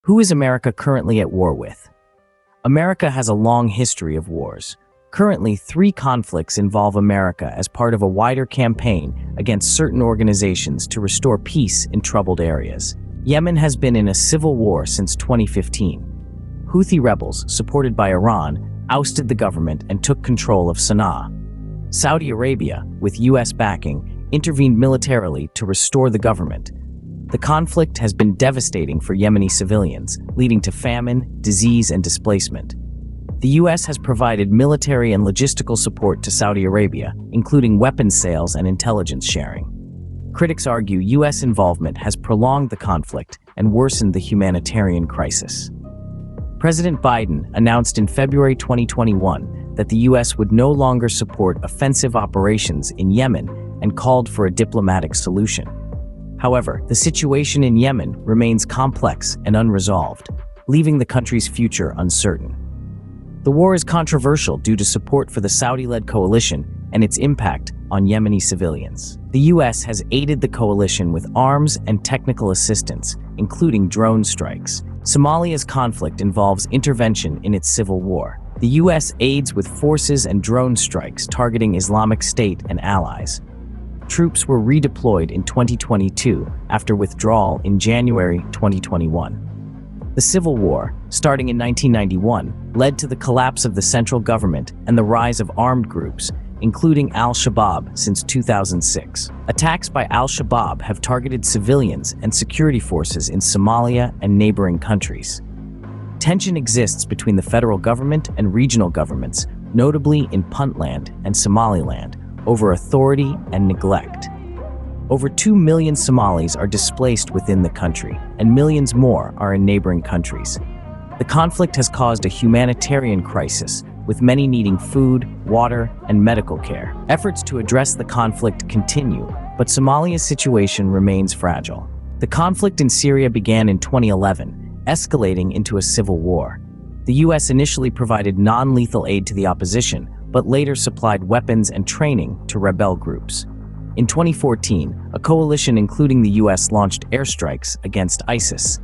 Who is America currently at war with? America has a long history of wars. Currently, 3 conflicts involve America as part of a wider campaign against certain organizations to restore peace in troubled areas. Yemen has been in a civil war since 2015. Houthi rebels, supported by Iran, ousted the government and took control of Sana'a. Saudi Arabia, with U.S. backing, intervened militarily to restore the government. The conflict has been devastating for Yemeni civilians, leading to famine, disease, and displacement. The U.S. has provided military and logistical support to Saudi Arabia, including weapons sales and intelligence sharing. Critics argue U.S. involvement has prolonged the conflict and worsened the humanitarian crisis. President Biden announced in February 2021 that the U.S. would no longer support offensive operations in Yemen and called for a diplomatic solution. However, the situation in Yemen remains complex and unresolved, leaving the country's future uncertain. The war is controversial due to support for the Saudi-led coalition and its impact on Yemeni civilians. The U.S. has aided the coalition with arms and technical assistance, including drone strikes. Somalia's conflict involves intervention in its civil war. The U.S. aids with forces and drone strikes targeting Islamic State and allies. Troops were redeployed in 2022 after withdrawal in January 2021. The Civil War, starting in 1991, led to the collapse of the central government and the rise of armed groups, including al-Shabaab since 2006. Attacks by al-Shabaab have targeted civilians and security forces in Somalia and neighboring countries. Tension exists between the federal government and regional governments, notably in Puntland and Somaliland, over authority and neglect. Over 2 million Somalis are displaced within the country, and millions more are in neighboring countries. The conflict has caused a humanitarian crisis, with many needing food, water, and medical care. Efforts to address the conflict continue, but Somalia's situation remains fragile. The conflict in Syria began in 2011, escalating into a civil war. The U.S. initially provided non-lethal aid to the opposition, but later supplied weapons and training to rebel groups. In 2014, a coalition including the U.S. launched airstrikes against ISIS.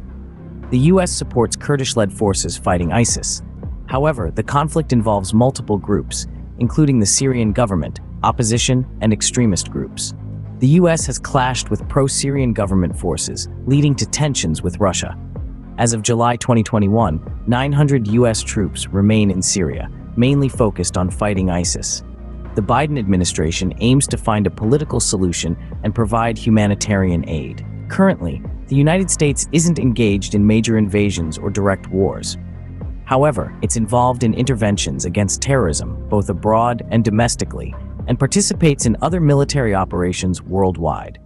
The U.S. supports Kurdish-led forces fighting ISIS. However, the conflict involves multiple groups, including the Syrian government, opposition, and extremist groups. The U.S. has clashed with pro-Syrian government forces, leading to tensions with Russia. As of July 2021, 900 U.S. troops remain in Syria, mainly focused on fighting ISIS. The Biden administration aims to find a political solution and provide humanitarian aid. Currently, the United States isn't engaged in major invasions or direct wars. However, it's involved in interventions against terrorism, both abroad and domestically, and participates in other military operations worldwide.